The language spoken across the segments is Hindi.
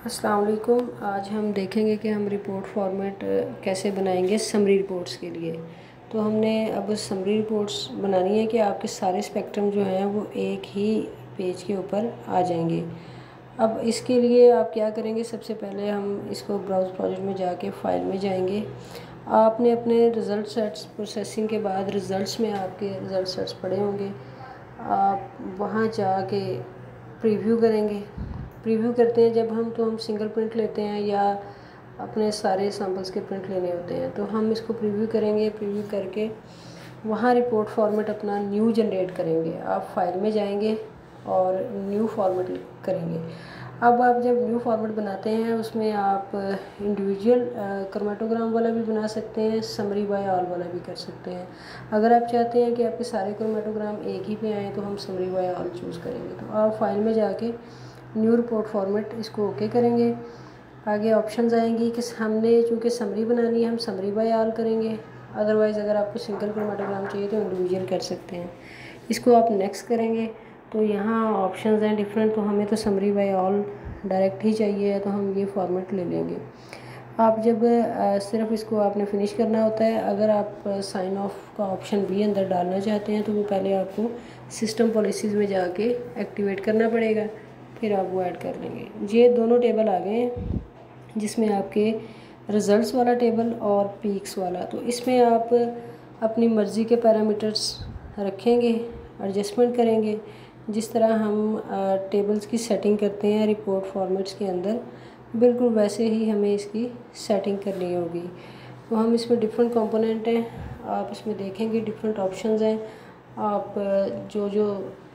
अस्सलाम वालेकुम। आज हम देखेंगे कि हम रिपोर्ट फॉर्मेट कैसे बनाएंगे समरी रिपोर्ट्स के लिए। तो हमने अब समरी रिपोर्ट्स बनानी है कि आपके सारे स्पेक्ट्रम जो हैं वो एक ही पेज के ऊपर आ जाएंगे। अब इसके लिए आप क्या करेंगे, सबसे पहले हम इसको ब्राउज़ प्रोजेक्ट में जाके फ़ाइल में जाएंगे। आपने अपने रिज़ल्ट सेट्स प्रोसेसिंग के बाद रिज़ल्ट्स में आपके रिज़ल्ट सेट्स पड़े होंगे, आप वहाँ जाके प्रीव्यू करेंगे। प्रीव्यू करते हैं जब हम, तो हम सिंगल प्रिंट लेते हैं या अपने सारे सैम्पल्स के प्रिंट लेने होते हैं, तो हम इसको प्रीव्यू करेंगे। प्रीव्यू करके वहाँ रिपोर्ट फॉर्मेट अपना न्यू जनरेट करेंगे। आप फाइल में जाएंगे और न्यू फॉर्मेट करेंगे। अब आप जब न्यू फॉर्मेट बनाते हैं उसमें आप इंडिविजुअल क्रोमेटोग्राम वाला भी बना सकते हैं, समरी बाय ऑल वाला भी कर सकते हैं। अगर आप चाहते हैं कि आपके सारे क्रोमेटोग्राम एक ही पे आएँ तो हम समरी बाय ऑल चूज़ करेंगे। तो आप फाइल में जाके न्यू रिपोर्ट फॉर्मेट इसको ओके करेंगे। आगे ऑप्शंस आएंगी कि हमने चूँकि समरी बनानी है, हम समरी बाय ऑल करेंगे। अदरवाइज़ अगर आपको सिंगल क्रोमेटोग्राम चाहिए तो इंडिविजुअल कर सकते हैं। इसको आप नेक्स्ट करेंगे तो यहाँ ऑप्शंस हैं डिफरेंट, तो हमें तो समरी बाय ऑल डायरेक्ट ही चाहिए है, तो हम ये फॉर्मेट ले लेंगे। आप जब सिर्फ इसको आपने फिनिश करना होता है। अगर आप साइन ऑफ का ऑप्शन भी अंदर डालना चाहते हैं तो वो पहले आपको सिस्टम पॉलिसीज़ में जाके एक्टिवेट करना पड़ेगा, फिर आप वो ऐड कर लेंगे। ये दोनों टेबल आ गए हैं जिसमें आपके रिज़ल्ट्स वाला टेबल और पीक्स वाला। तो इसमें आप अपनी मर्ज़ी के पैरामीटर्स रखेंगे, एडजस्टमेंट करेंगे। जिस तरह हम टेबल्स की सेटिंग करते हैं रिपोर्ट फॉर्मेट्स के अंदर, बिल्कुल वैसे ही हमें इसकी सेटिंग करनी होगी। तो हम इसमें डिफरेंट कंपोनेंट हैं, आप इसमें देखेंगे डिफरेंट ऑप्शंस हैं। आप जो जो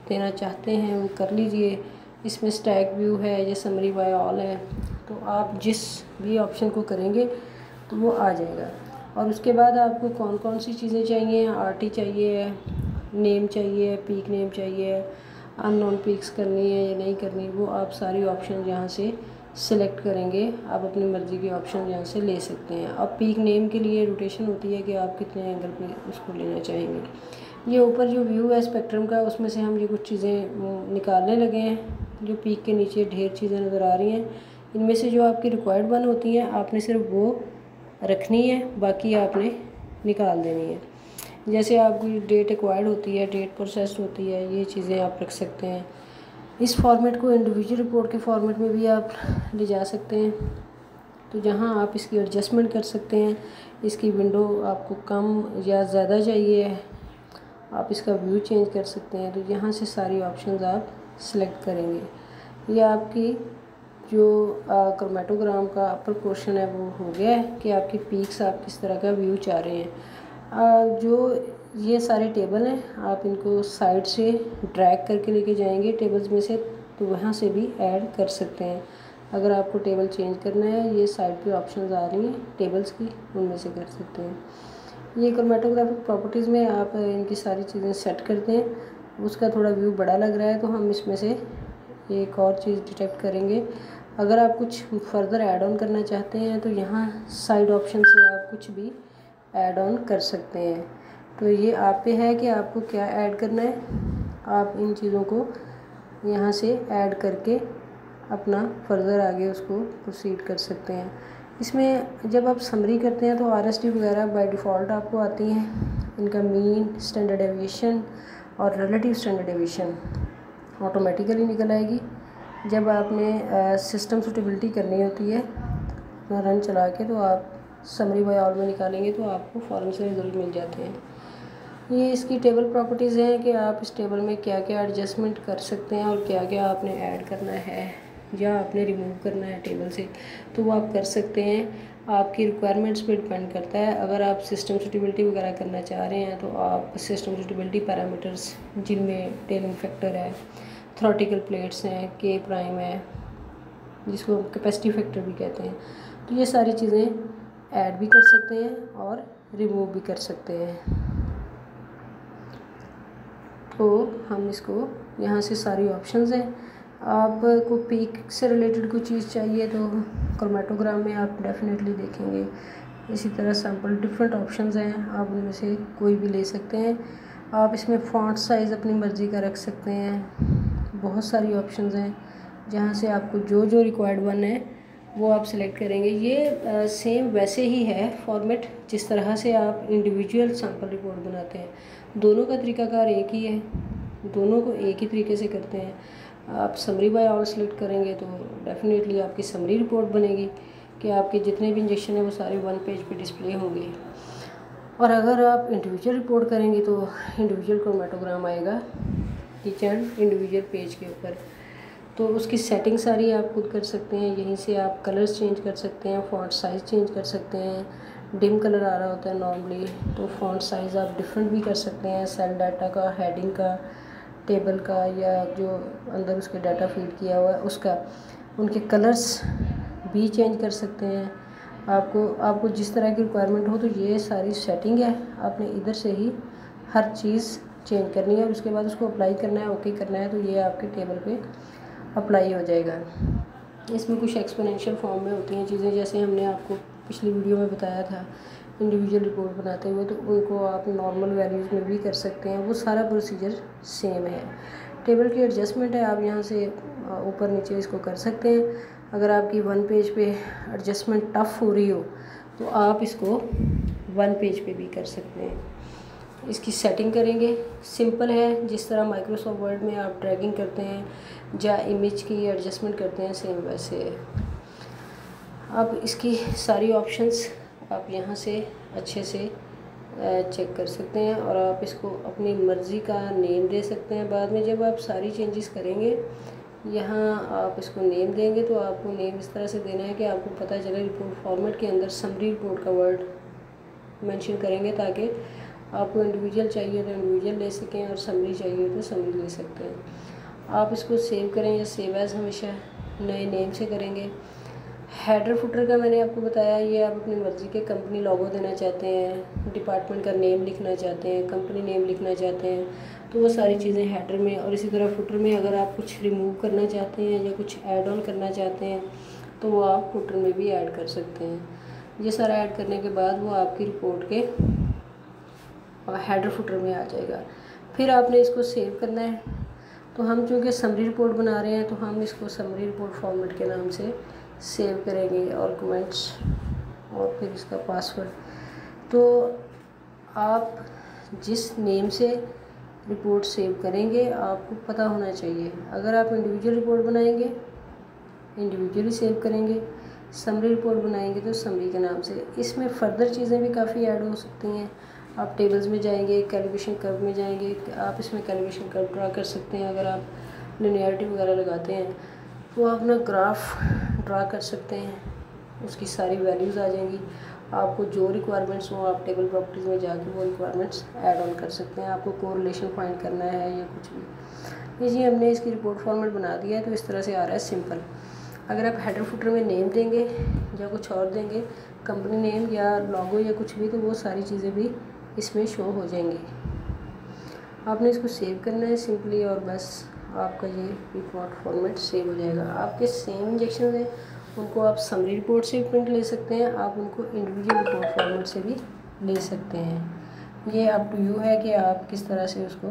देना चाहते हैं वो कर लीजिए। इसमें स्टैक व्यू है, ये समरी बाय ऑल है, तो आप जिस भी ऑप्शन को करेंगे तो वो आ जाएगा। और उसके बाद आपको कौन कौन सी चीज़ें चाहिए, आरटी चाहिए, नेम चाहिए, पीक नेम चाहिए, अननोन पीक्स करनी है या नहीं करनी, वो आप सारी ऑप्शन यहाँ से सिलेक्ट करेंगे। आप अपनी मर्ज़ी के ऑप्शन यहाँ से ले सकते हैं। अब पीक नेम के लिए रोटेशन होती है कि आप कितने एंगल पे उसको लेना चाहेंगे। ये ऊपर जो व्यू है स्पेक्ट्रम का, उसमें से हम ये कुछ चीज़ें निकालने लगे हैं। जो पीक के नीचे ढेर चीज़ें नज़र आ रही हैं, इनमें से जो आपकी रिक्वायर्ड वन होती हैं आपने सिर्फ वो रखनी है, बाकी आपने निकाल देनी है। जैसे आपकी डेट एक्वायर्ड होती है, डेट प्रोसेस होती है, ये चीज़ें आप रख सकते हैं। इस फॉर्मेट को इंडिविजुअल रिपोर्ट के फॉर्मेट में भी आप ले जा सकते हैं, तो जहाँ आप इसकी एडजस्टमेंट कर सकते हैं। इसकी विंडो आपको कम या ज़्यादा चाहिए, आप इसका व्यू चेंज कर सकते हैं। तो यहाँ से सारी ऑप्शंस आप सेलेक्ट करेंगे। ये आपकी जो क्रोमेटोग्राम का अपर पोर्शन है वो हो गया है कि आपकी पीक्स आप किस तरह का व्यू चाह रहे हैं। जो ये सारे टेबल हैं, आप इनको साइड से ड्रैग करके लेके जाएंगे टेबल्स में से, तो वहाँ से भी ऐड कर सकते हैं। अगर आपको टेबल चेंज करना है, ये साइड पे ऑप्शंस आ रही हैं टेबल्स की, उनमें से कर सकते हैं। ये क्रोमेटोग्राफिक प्रॉपर्टीज़ में आप इनकी सारी चीज़ें सेट करते हैं। उसका थोड़ा व्यू बड़ा लग रहा है तो हम इसमें से एक और चीज़ डिटेक्ट करेंगे। अगर आप कुछ फर्दर ऐड ऑन करना चाहते हैं तो यहाँ साइड ऑप्शन से आप कुछ भी ऐड ऑन कर सकते हैं। तो ये आप पे है कि आपको क्या ऐड करना है। आप इन चीज़ों को यहाँ से ऐड करके अपना फर्दर आगे उसको प्रोसीड कर सकते हैं। इसमें जब आप समरी करते हैं तो आरएसटी वगैरह बाय डिफ़ॉल्ट आपको आती हैं। इनका मीन, स्टैंडर्ड डेविएशन और रिलेटिव स्टैंडर्ड डेविएशन ऑटोमेटिकली निकल आएगी। जब आपने सिस्टम सूटेबिलिटी करनी होती है अपना रन चला के, तो आप समरी बाय ऑल में निकालेंगे तो आपको फ़ौरन से रिजल्ट मिल जाते हैं। ये इसकी टेबल प्रॉपर्टीज़ हैं कि आप इस टेबल में क्या क्या एडजस्टमेंट कर सकते हैं और क्या क्या आपने ऐड करना है या आपने रिमूव करना है टेबल से, तो वो आप कर सकते हैं। आपकी रिक्वायरमेंट्स पे डिपेंड करता है। अगर आप सिस्टम सूटेबिलिटी वगैरह करना चाह रहे हैं तो आप सिस्टम सूटेबिलिटी पैरामीटर्स, जिनमें टेलिंग फैक्टर है, थ्रोटिकल प्लेट्स हैं, के प्राइम है, जिसको कैपेसिटी फैक्टर भी कहते हैं, तो ये सारी चीज़ें ऐड भी कर सकते हैं और रिमूव भी कर सकते हैं। तो हम इसको यहाँ से सारी ऑप्शंस हैं। आपको पीक से रिलेटेड कोई चीज़ चाहिए तो क्रोमेटोग्राम में आप डेफिनेटली देखेंगे। इसी तरह सैम्पल डिफरेंट ऑप्शंस हैं, आप उनमें से कोई भी ले सकते हैं। आप इसमें फ़ॉन्ट साइज़ अपनी मर्ज़ी का रख सकते हैं। बहुत सारी ऑप्शंस हैं जहाँ से आपको जो जो रिक्वायर्ड वन है वो आप सिलेक्ट करेंगे। ये सेम वैसे ही है फॉर्मेट जिस तरह से आप इंडिविजुअल सैम्पल रिपोर्ट बनाते हैं। दोनों का तरीकाकार एक ही है, दोनों को एक ही तरीके से करते हैं। आप समरी बाय ऑल सेलेक्ट करेंगे तो डेफिनेटली आपकी समरी रिपोर्ट बनेगी कि आपके जितने भी इंजेक्शन हैं वो सारे वन पेज पे डिस्प्ले होंगे। और अगर आप इंडिविजुअल रिपोर्ट करेंगे तो इंडिविजुअल क्रोमेटोग्राम आएगा ईच एंड इंडिविजुअल पेज के ऊपर। तो उसकी सेटिंग सारी आप खुद कर सकते हैं। यहीं से आप कलर्स चेंज कर सकते हैं, फ़ॉन्ट साइज़ चेंज कर सकते हैं। डिम कलर आ रहा होता है नॉर्मली, तो फ़ॉन्ट साइज़ आप डिफरेंट भी कर सकते हैं, सेल डाटा का, हेडिंग का, टेबल का, या जो अंदर उसके डाटा फीड किया हुआ है उसका। उनके कलर्स भी चेंज कर सकते हैं। आपको जिस तरह की रिक्वायरमेंट हो, तो ये सारी सेटिंग है, आपने इधर से ही हर चीज़ चेंज करनी है और उसके बाद उसको अप्लाई करना है, ओके करना है, तो ये आपके टेबल पे अप्लाई हो जाएगा। इसमें कुछ एक्सपोनेंशियल फॉर्म में होती हैं चीज़ें, जैसे हमने आपको पिछली वीडियो में बताया था इंडिविजुअल रिपोर्ट बनाते हुए, तो उनको आप नॉर्मल वैल्यूज़ में भी कर सकते हैं। वो सारा प्रोसीजर सेम है। टेबल की एडजस्टमेंट है, आप यहाँ से ऊपर नीचे इसको कर सकते हैं। अगर आपकी वन पेज पे एडजस्टमेंट टफ़ हो रही हो तो आप इसको वन पेज पे भी कर सकते हैं। इसकी सेटिंग करेंगे, सिंपल है, जिस तरह माइक्रोसॉफ्ट वर्ड में आप ड्रैगिंग करते हैं या इमेज की एडजस्टमेंट करते हैं, सेम वैसे है। अब इसकी सारी ऑप्शंस आप यहाँ से अच्छे से चेक कर सकते हैं और आप इसको अपनी मर्ज़ी का नेम दे सकते हैं। बाद में जब आप सारी चेंजेस करेंगे, यहाँ आप इसको नेम देंगे, तो आपको नेम इस तरह से देना है कि आपको पता चले रिपोर्ट फॉर्मेट के अंदर समरी रिपोर्ट का वर्ड मेंशन करेंगे, ताकि आपको इंडिविजुअल चाहिए तो इंडिविजुअल ले सकें और समरी चाहिए तो समरी ले सकते हैं। आप इसको सेव करें या सेव एज़ हमेशा नए नेम से करेंगे। हेडर फुटर का मैंने आपको बताया, ये आप अपनी मर्ज़ी के कंपनी लोगो देना चाहते हैं, डिपार्टमेंट का नेम लिखना चाहते हैं, कंपनी नेम लिखना चाहते हैं, तो वो सारी चीज़ें हेडर में। और इसी तरह फुटर में अगर आप कुछ रिमूव करना चाहते हैं या कुछ ऐड ऑन करना चाहते हैं तो वो आप फुटर में भी ऐड कर सकते हैं। ये सारा ऐड करने के बाद वो आपकी रिपोर्ट के हेडर फुटर में आ जाएगा। फिर आपने इसको सेव करना है। तो हम चूँकि समरी रिपोर्ट बना रहे हैं तो हम इसको समरी रिपोर्ट फॉर्मेट के नाम से सेव करेंगे और कमेंट्स और फिर इसका पासवर्ड। तो आप जिस नेम से रिपोर्ट सेव करेंगे आपको पता होना चाहिए। अगर आप इंडिविजुअल रिपोर्ट बनाएंगे इंडिविजुअली सेव करेंगे, समरी रिपोर्ट बनाएंगे तो समरी के नाम से। इसमें फ़र्दर चीज़ें भी काफ़ी ऐड हो सकती हैं। आप टेबल्स में जाएंगे, कैलिब्रेशन कर्व में जाएंगे, आप इसमें कैलिब्रेशन कर्व ड्रा कर सकते हैं। अगर आप लिनियरिटी वगैरह लगाते हैं तो आप अपना ग्राफ ड्रा कर सकते हैं, उसकी सारी वैल्यूज़ आ जाएंगी। आपको जो रिक्वायरमेंट्स हो आप टेबल प्रॉपर्टीज़ में जाके वो रिक्वायरमेंट्स ऐड ऑन कर सकते हैं। आपको कोरिलेशन फाइंड करना है या कुछ भी। जी हमने इसकी रिपोर्ट फॉर्मेट बना दिया है, तो इस तरह से आ रहा है सिंपल। अगर आप हेडर फुटर में नेम देंगे या कुछ और देंगे, कंपनी नेम या लोगो या कुछ भी, तो वो सारी चीज़ें भी इसमें शो हो जाएंगी। आपने इसको सेव करना है सिंपली और बस आपका ये रिपोर्ट फॉर्मेट सेव हो जाएगा। आपके सेम इंजेक्शन हैं उनको आप समरी रिपोर्ट से भी प्रिंट ले सकते हैं, आप उनको इंडिविजुअल रिपोर्ट फॉर्मेट से भी ले सकते हैं। ये अप टू यू है कि आप किस तरह से उसको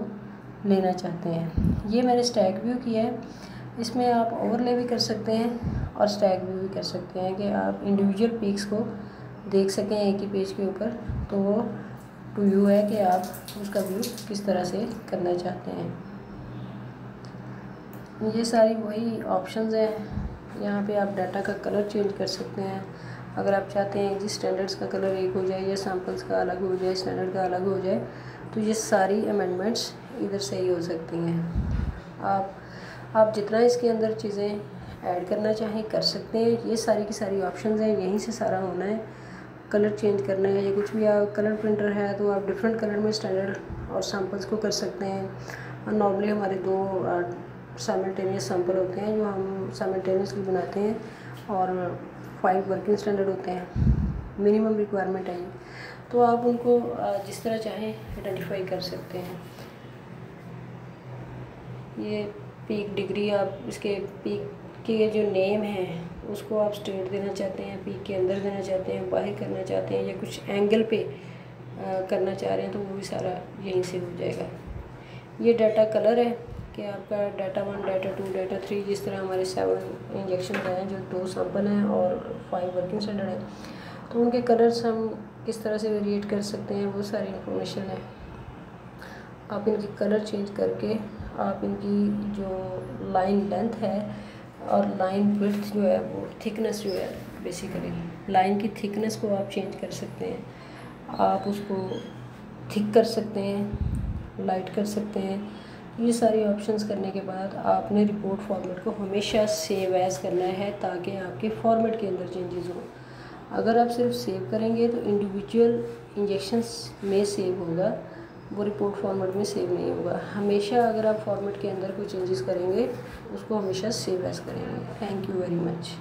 लेना चाहते हैं। ये मैंने स्टैक व्यू किया है, इसमें आप ओवरले भी कर सकते हैं और स्टैक व्यू भी कर सकते हैं कि आप इंडिविजुअल पिक्स को देख सकें एक ही पेज के ऊपर। तो वो टू यू है कि आप उसका व्यू किस तरह से करना चाहते हैं। ये सारी वही ऑप्शंस हैं। यहाँ पे आप डाटा का कलर चेंज कर सकते हैं। अगर आप चाहते हैं कि स्टैंडर्ड्स का कलर एक हो जाए या सैम्पल्स का अलग हो जाए, स्टैंडर्ड का अलग हो जाए, तो ये सारी अमेंडमेंट्स इधर से ही हो सकती हैं। आप जितना इसके अंदर चीज़ें ऐड करना चाहें कर सकते हैं। ये सारी की सारी ऑप्शंस हैं, यहीं से सारा होना है। कलर चेंज करना है या कुछ भी, आप कलर प्रिंटर है तो आप डिफरेंट कलर में स्टैंडर्ड और सैम्पल्स को कर सकते हैं। और नॉर्मली हमारे दो साइमल्टेनियस सैम्पल होते हैं जो हम साइमल्टेनियसली बनाते हैं और 5 वर्किंग स्टैंडर्ड होते हैं, मिनिमम रिक्वायरमेंट है ये। तो आप उनको जिस तरह चाहें आइडेंटिफाई कर सकते हैं। ये पीक डिग्री, आप इसके पीक के जो नेम है उसको आप स्टेट देना चाहते हैं, पीक के अंदर देना चाहते हैं, बाहर करना चाहते हैं या कुछ एंगल पे करना चाह रहे हैं, तो वो भी सारा यहीं से हो जाएगा। ये डाटा कलर है कि आपका डाटा 1, डाटा 2, डाटा 3, जिस तरह हमारे 7 इंजेक्शन हैं, जो 2 सैंपल हैं और 5 वर्किंग स्टैंडर्ड हैं, तो उनके कलर्स हम किस तरह से वेरिएट कर सकते हैं, वो सारी इंफॉर्मेशन है। आप इनकी कलर चेंज करके आप इनकी जो लाइन लेंथ है और लाइन विड्थ जो है, वो थिकनेस जो है, बेसिकली लाइन की थिकनेस को आप चेंज कर सकते हैं। आप उसको थिक कर सकते हैं, लाइट कर सकते हैं। ये सारी ऑप्शंस करने के बाद आपने रिपोर्ट फॉर्मेट को हमेशा सेव एज़ करना है, ताकि आपके फॉर्मेट के अंदर चेंजेस हों। अगर आप सिर्फ सेव करेंगे तो इंडिविजुअल इंजेक्शंस में सेव होगा, वो रिपोर्ट फॉर्मेट में सेव नहीं होगा। हमेशा अगर आप फॉर्मेट के अंदर कोई चेंजेस करेंगे, उसको हमेशा सेव एज़ करेंगे। Thank you very much.